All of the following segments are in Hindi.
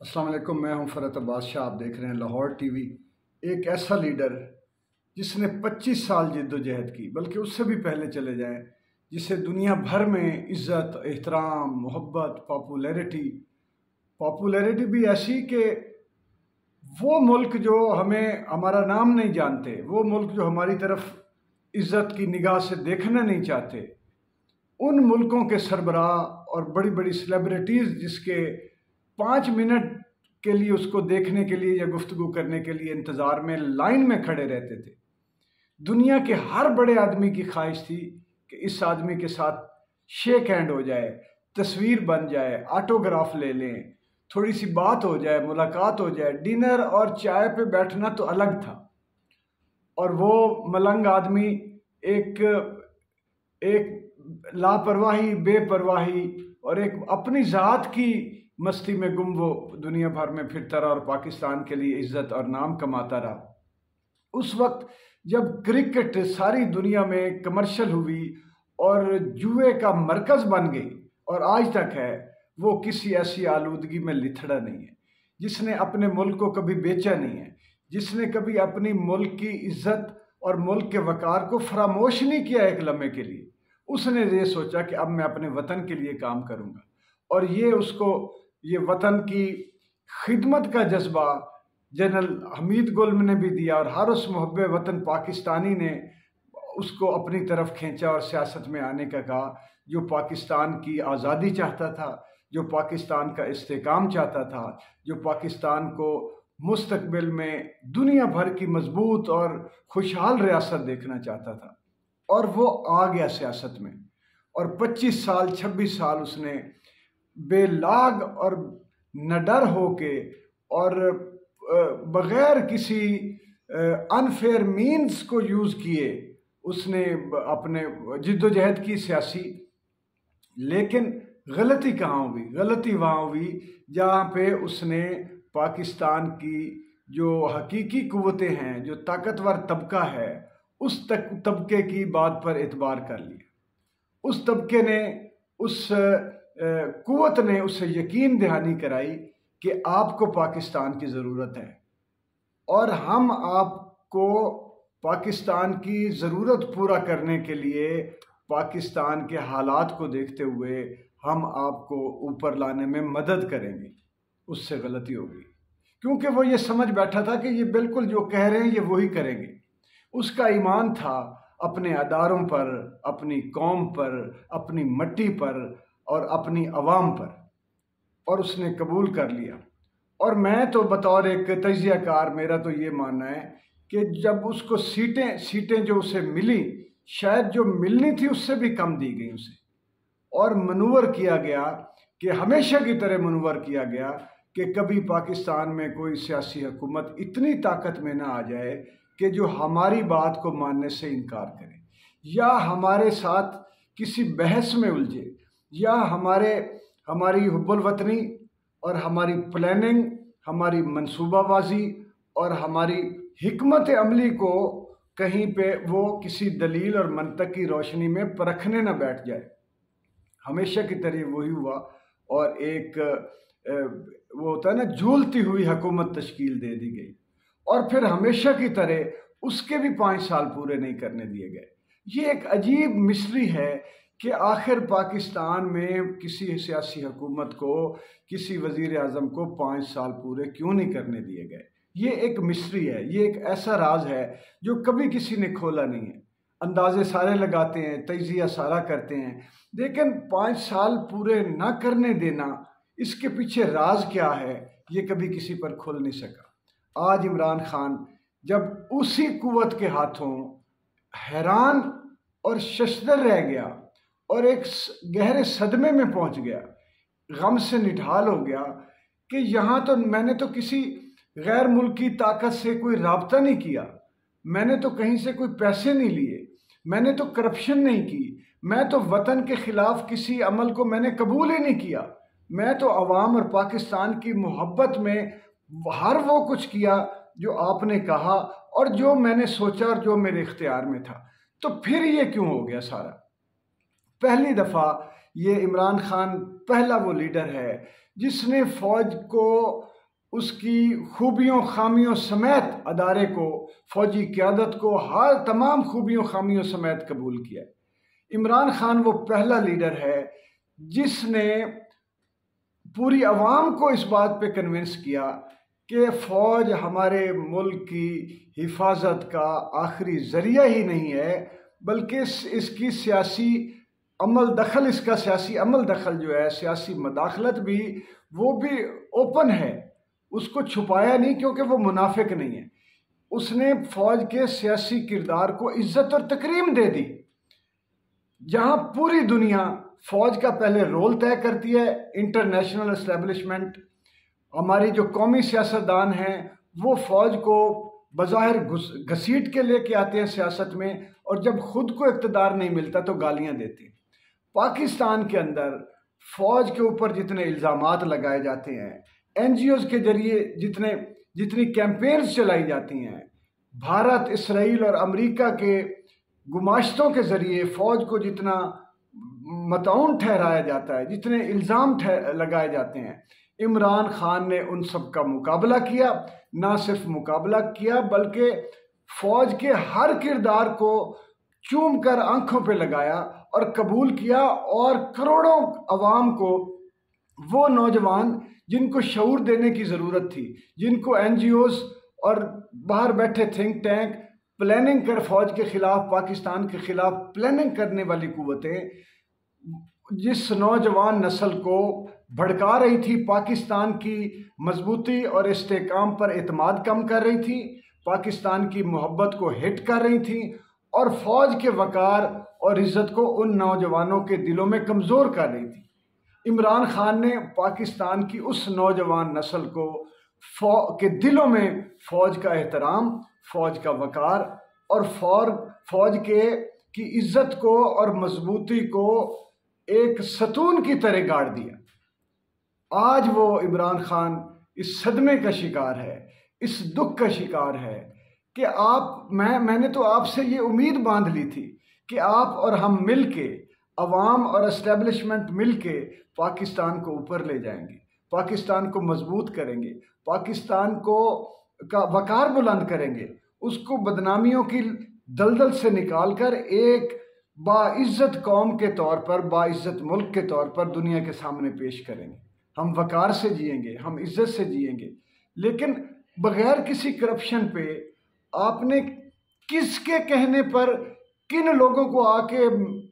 अस्सलाम वालेकुम। मैं हूं फ़रत अब्बास शाह। आप देख रहे हैं लाहौर टीवी। एक ऐसा लीडर जिसने 25 साल जद्दोजहद की, बल्कि उससे भी पहले चले जाएं, जिसे दुनिया भर में इज़्ज़त, एहतराम, मोहब्बत, पॉपुलैरिटी भी ऐसी कि वो मुल्क जो हमें हमारा नाम नहीं जानते, वो मुल्क जो हमारी तरफ इज़्ज़त की निगाह से देखना नहीं चाहते, उन मुल्कों के सरबराह और बड़ी बड़ी सेलिब्रिटीज़ जिसके 5 मिनट के लिए उसको देखने के लिए या गुफ्तगू करने के लिए इंतज़ार में लाइन में खड़े रहते थे। दुनिया के हर बड़े आदमी की ख्वाहिश थी कि इस आदमी के साथ शेक हैंड हो जाए, तस्वीर बन जाए, ऑटोग्राफ ले लें, थोड़ी सी बात हो जाए, मुलाकात हो जाए। डिनर और चाय पे बैठना तो अलग था। और वो मलंग आदमी एक एक लापरवाही, बेपरवाही और एक अपनी ज़ात की मस्ती में गुम वो दुनिया भर में फिरता रहा और पाकिस्तान के लिए इज़्ज़त और नाम कमाता रहा। उस वक्त जब क्रिकेट सारी दुनिया में कमर्शियल हुई और जुए का मरकज़ बन गई और आज तक है, वो किसी ऐसी आलूदगी में लिथड़ा नहीं है जिसने अपने मुल्क को कभी बेचा नहीं है, जिसने कभी अपनी मुल्क की इज़्ज़त और मुल्क के वक़ार को फरामोश नहीं किया एक लम्हे के लिए। उसने ये सोचा कि अब मैं अपने वतन के लिए काम करूँगा, और ये उसको ये वतन की खिदमत का जज्बा जनरल हमीद गुल ने भी दिया, और हर उस मुहब्बे वतन पाकिस्तानी ने उसको अपनी तरफ खींचा और सियासत में आने का कहा, जो पाकिस्तान की आज़ादी चाहता था, जो पाकिस्तान का इस्तेकाम चाहता था, जो पाकिस्तान को मुस्तकबिल में दुनिया भर की मजबूत और खुशहाल रियासत देखना चाहता था। और वो आ गया सियासत में, और 25 साल 26 साल उसने बेलाग और नडर होके और बग़ैर किसी अनफेयर मीन्स को यूज़ किए उसने अपने जिद्दोजहद की सियासी। लेकिन गलती कहाँ हुई? गलती वहाँ हुई जहाँ पे उसने पाकिस्तान की जो हकीकी कुव्वतें हैं, जो ताकतवर तबका है, उस तबके की बात पर एतबार कर लिया। उस तबके ने, उस कुव्वत ने उसे यकीन दहानी कराई कि आपको पाकिस्तान की ज़रूरत है, और हम आपको पाकिस्तान की ज़रूरत पूरा करने के लिए पाकिस्तान के हालात को देखते हुए हम आपको ऊपर लाने में मदद करेंगे। उससे गलती होगी, क्योंकि वो ये समझ बैठा था कि ये बिल्कुल जो कह रहे हैं ये वही करेंगे। उसका ईमान था अपने अदारों पर, अपनी कौम पर, अपनी मट्टी पर और अपनी अवाम पर, और उसने कबूल कर लिया। और मैं तो बतौर एक तजियाकार, मेरा तो ये मानना है कि जब उसको सीटें जो उसे मिली, शायद जो मिलनी थी उससे भी कम दी गई उसे, और मनूवर किया गया कि हमेशा की तरह मनूवर किया गया कि कभी पाकिस्तान में कोई सियासी हुकूमत इतनी ताकत में ना आ जाए कि जो हमारी बात को मानने से इनकार करे, या हमारे साथ किसी बहस में उलझे, या हमारी हुब्बुल वतनी और हमारी प्लानिंग, हमारी मंसूबाबाजी और हमारी हिकमत अमली को कहीं पे वो किसी दलील और मंतक की रोशनी में परखने ना बैठ जाए। हमेशा की तरह वही हुआ, और एक वो होता है ना, झूलती हुई हुकूमत तश्कील दे दी गई, और फिर हमेशा की तरह उसके भी 5 साल पूरे नहीं करने दिए गए। ये एक अजीब मिस्ट्री है कि आखिर पाकिस्तान में किसी सियासी हुकूमत को, किसी वज़ीर आज़म को 5 साल पूरे क्यों नहीं करने दिए गए। ये एक मिस्ट्री है, ये एक ऐसा राज है जो कभी किसी ने खोला नहीं है। अंदाजे सारे लगाते हैं, तजिया सारा करते हैं, लेकिन 5 साल पूरे ना करने देना, इसके पीछे राज क्या है, ये कभी किसी पर खुल नहीं सका। आज इमरान खान जब उसी कुव्वत के हाथों हैरान और शशदर रह गया और एक गहरे सदमे में पहुंच गया, गम से निढाल हो गया कि यहाँ तो मैंने तो किसी गैर मुल्की ताकत से कोई राब्ता नहीं किया, मैंने तो कहीं से कोई पैसे नहीं लिए, मैंने तो करप्शन नहीं की, मैं तो वतन के खिलाफ किसी अमल को मैंने कबूल ही नहीं किया, मैं तो अवाम और पाकिस्तान की मोहब्बत में हर वो कुछ किया जो आपने कहा और जो मैंने सोचा और जो मेरे इख्तियार में था। तो फिर ये क्यों हो गया सारा? पहली दफ़ा ये इमरान खान पहला वो लीडर है जिसने फौज को उसकी खूबियों खामियों समेत अदारे को, फौजी क़यादत को हर तमाम खूबियों खामियों समेत कबूल किया। इमरान खान वो पहला लीडर है जिसने पूरी अवाम को इस बात पे कन्विंस किया कि फ़ौज हमारे मुल्क की हिफाजत का आखिरी ज़रिया ही नहीं है, बल्कि इसकी सियासी अमल दखल, इसका सियासी अमल दखल जो है, सियासी मदाखलत भी, वो भी ओपन है, उसको छुपाया नहीं क्योंकि वो मुनाफिक नहीं है। उसने फ़ौज के सियासी किरदार को इज्जत और तकरीम दे दी। जहाँ पूरी दुनिया फ़ौज का पहले रोल तय करती है, इंटरनेशनल एस्टेब्लिशमेंट, हमारी जो कौमी सियासतदान हैं वो फ़ौज को बज़ाहिर घसीट के लेके आते हैं सियासत में, और जब खुद को इक़्तिदार नहीं मिलता तो गालियाँ देते हैं। पाकिस्तान के अंदर फ़ौज के ऊपर जितने इल्ज़ामात लगाए जाते हैं, NGOs के ज़रिए जितनी कैंपेन्स चलाई जाती हैं, भारत, इसराइल और अमेरिका के गुमाश्तों के ज़रिए फ़ौज को जितना मतऊन ठहराया जाता है, जितने इल्ज़ाम लगाए जाते हैं, इमरान खान ने उन सब का मुकाबला किया। ना सिर्फ मुकाबला किया बल्कि फ़ौज के हर किरदार को चूम कर आंखों पे लगाया और कबूल किया, और करोड़ों अवाम को, वो नौजवान जिनको शऊर देने की ज़रूरत थी, जिनको NGOs और बाहर बैठे थिंक टैंक प्लानिंग कर फ़ौज के ख़िलाफ़, पाकिस्तान के ख़िलाफ़ प्लानिंग करने वाली कुव्वतें जिस नौजवान नस्ल को भड़का रही थी, पाकिस्तान की मजबूती और इस्तेकाम पर एतमाद कम कर रही थी, पाकिस्तान की मोहब्बत को हिट कर रही थी, और फ़ौज के वक़ार और इज़्ज़त को उन नौजवानों के दिलों में कमज़ोर कर रही थी। इमरान खान ने पाकिस्तान की उस नौजवान नस्ल को के दिलों में फ़ौज का एहतराम, फ़ौज का वक़ार और फ़ौज की इज़्ज़त को और मजबूती को एक सतून की तरह गाड़ दिया। आज वो इमरान खान इस सदमे का शिकार है, इस दुख का शिकार है कि मैंने तो आपसे ये उम्मीद बांध ली थी कि आप और हम मिल के, अवाम और एस्टेब्लिशमेंट मिल के पाकिस्तान को ऊपर ले जाएंगे, पाकिस्तान को मजबूत करेंगे, पाकिस्तान का वक़ार बुलंद करेंगे, उसको बदनामियों की दलदल से निकाल कर एक बाइज़्ज़त कौम के तौर पर, बाइज़्ज़त मुल्क के तौर पर दुनिया के सामने पेश करेंगे। हम वक़ार से जिएंगे, हम इज़्ज़त से जिएंगे, लेकिन बग़ैर किसी करप्शन पे आपने किसके कहने पर किन लोगों को आके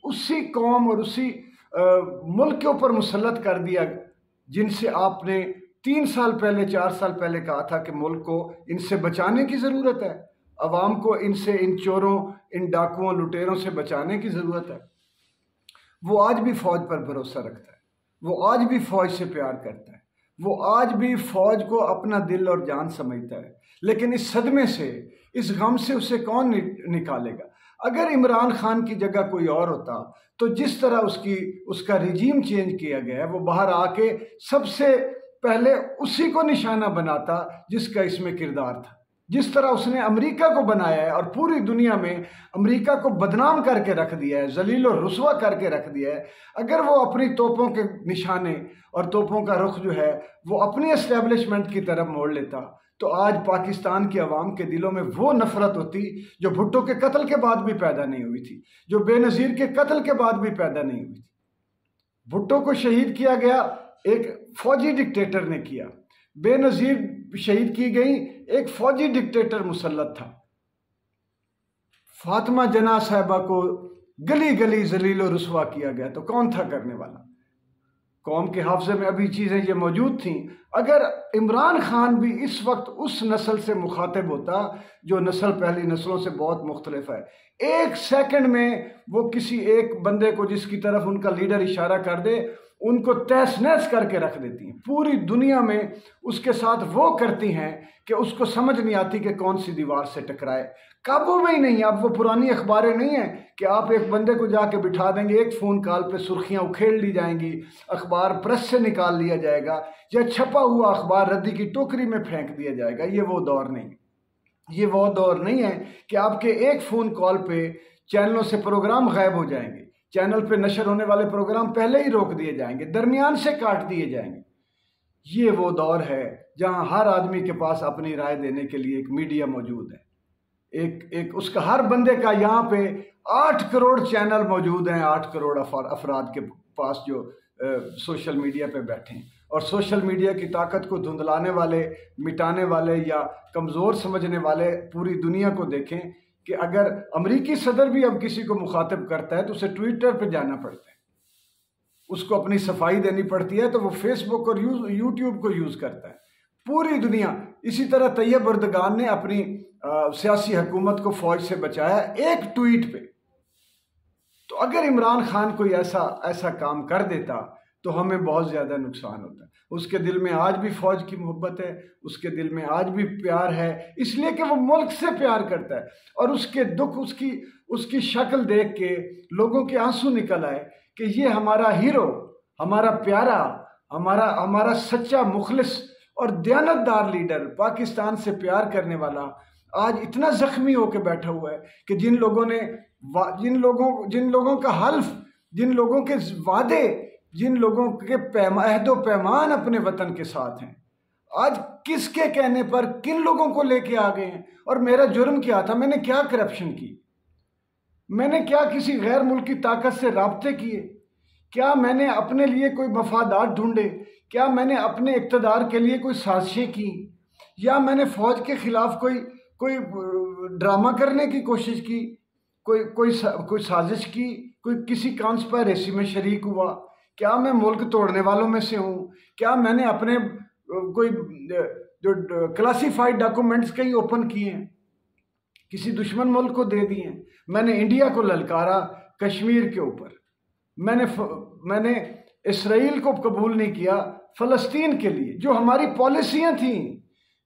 उसी कौम और उसी मुल्क के ऊपर मुसल्लत कर दिया जिनसे आपने 3 साल पहले, 4 साल पहले कहा था कि मुल्क को इनसे बचाने की ज़रूरत है, अवाम को इनसे, इन चोरों, इन डाकुओं, लुटेरों से बचाने की ज़रूरत है। वो आज भी फ़ौज पर भरोसा रखता है, वो आज भी फ़ौज से प्यार करता है, वो आज भी फ़ौज को अपना दिल और जान समझता है। लेकिन इस सदमे से, इस गम से उसे कौन निकालेगा? अगर इमरान खान की जगह कोई और होता तो जिस तरह उसका रिजीम चेंज किया गया है, वो बाहर आके सबसे पहले उसी को निशाना बनाता जिसका इसमें किरदार था। जिस तरह उसने अमेरिका को बनाया है और पूरी दुनिया में अमेरिका को बदनाम करके रख दिया है, जलील और रुसवा करके रख दिया है, अगर वो अपनी तोपों के निशाने और तोपों का रुख जो है वो अपनी एस्टेब्लिशमेंट की तरफ मोड़ लेता, तो आज पाकिस्तान की आवाम के दिलों में वो नफरत होती जो भुट्टो के कत्ल के बाद भी पैदा नहीं हुई थी, जो बेनज़ीर के कत्ल के बाद भी पैदा नहीं हुई थी। भुट्टो को शहीद किया गया एक फौजी डिक्टेटर ने किया, बेनज़ीर शहीद की गई एक फौजी डिक्टेटर मुसल्लत था। फातिमा जना साहिबा को गली गली जलील और रुसवा किया गया, तो कौन था करने वाला? कौम के हाफ़ज़े में अभी चीज़ें ये मौजूद थीं। अगर इमरान खान भी इस वक्त उस नस्ल से मुखातिब होता जो नस्ल पहली नस्लों से बहुत मुख्तलिफ है, एक सेकंड में वो किसी एक बंदे को जिसकी तरफ उनका लीडर इशारा कर दे, उनको तहस नहस करके रख देती हैं। पूरी दुनिया में उसके साथ वो करती हैं कि उसको समझ नहीं आती कि कौन सी दीवार से टकराए, काबू में ही नहीं। अब वो पुरानी अखबारें नहीं हैं कि आप एक बंदे को जाके बिठा देंगे, एक फ़ोन कॉल पे सुर्खियां उखेड़ ली जाएंगी, अखबार प्रेस से निकाल लिया जाएगा, या छपा हुआ अखबार रद्दी की टोकरी में फेंक दिया जाएगा। ये वो दौर नहीं, ये वो दौर नहीं है कि आपके एक फ़ोन कॉल पे चैनलों से प्रोग्राम गायब हो जाएंगे, चैनल पे नशर होने वाले प्रोग्राम पहले ही रोक दिए जाएंगे, दरमियान से काट दिए जाएंगे। ये वो दौर है जहां हर आदमी के पास अपनी राय देने के लिए एक मीडिया मौजूद है। एक उसका हर बंदे का यहाँ पे 8 करोड़ चैनल मौजूद हैं, 8 करोड़ अफराद के पास जो सोशल मीडिया पे बैठे हैं। और सोशल मीडिया की ताकत को धुंधलाने वाले, मिटाने वाले या कमज़ोर समझने वाले पूरी दुनिया को देखें कि अगर अमेरिकी सदर भी अब किसी को मुखातिब करता है तो उसे ट्विटर पे जाना पड़ता है, उसको अपनी सफाई देनी पड़ती है, तो वो फेसबुक और यूट्यूब को यूज़ करता है। पूरी दुनिया इसी तरह तैयब अर्दगान ने अपनी सियासी हुकूमत को फौज से बचाया एक ट्वीट पे। तो अगर इमरान खान कोई ऐसा काम कर देता तो हमें बहुत ज़्यादा नुकसान होता है। उसके दिल में आज भी फौज की मोहब्बत है, उसके दिल में आज भी प्यार है, इसलिए कि वो मुल्क से प्यार करता है। और उसके दुख, उसकी शक्ल देख के लोगों के आंसू निकल आए कि ये हमारा हीरो, हमारा प्यारा, हमारा सच्चा मुखलिस और दयानतदार लीडर, पाकिस्तान से प्यार करने वाला आज इतना जख्मी होकर बैठा हुआ है कि जिन लोगों का हल्फ, जिन लोगों के वादे, जिन लोगों के अहदो पैमान अपने वतन के साथ हैं, आज किसके कहने पर किन लोगों को लेके आ गए हैं। और मेरा जुर्म क्या था? मैंने क्या करप्शन की? मैंने क्या किसी गैर मुल्की ताकत से राब्ते किए? क्या मैंने अपने लिए कोई मफादात ढूंढे? क्या मैंने अपने इक़्तिदार के लिए कोई साजिशें की? या मैंने फौज के खिलाफ कोई ड्रामा करने की कोशिश की, कोई साजिश की, कोई किसी कॉन्स्पिरेसी में शरीक हुआ? क्या मैं मुल्क तोड़ने वालों में से हूँ? क्या मैंने अपने कोई जो क्लासिफाइड डॉक्यूमेंट्स कहीं ओपन किए हैं, किसी दुश्मन मुल्क को दे दिए हैं? मैंने इंडिया को ललकारा कश्मीर के ऊपर, मैंने इसराइल को कबूल नहीं किया फ़लस्तीन के लिए, जो हमारी पॉलिसियाँ थीं,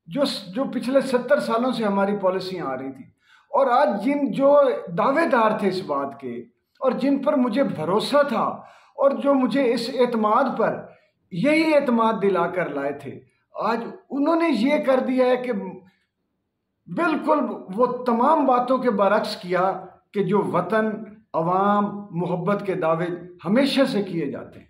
जो पिछले 70 सालों से हमारी पॉलिसियाँ आ रही थी। और आज जो दावेदार थे इस बात के, और जिन पर मुझे भरोसा था, और जो मुझे इस एतमाद पर यही एतमाद दिलाकर लाए थे, आज उन्होंने ये कर दिया है कि बिल्कुल वो तमाम बातों के बरक्स किया कि जो वतन, अवाम, मोहब्बत के दावे हमेशा से किए जाते हैं।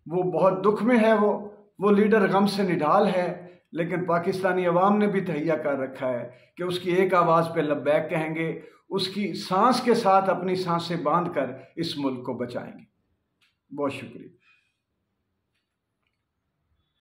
वो बहुत दुख में है, वो लीडर गम से निढाल है, लेकिन पाकिस्तानी अवाम ने भी तहैया कर रखा है कि उसकी एक आवाज़ पे लब्बैक कहेंगे, उसकी सांस के साथ अपनी सांसें बांध कर इस मुल्क को बचाएंगे। बहुत शुक्रिया।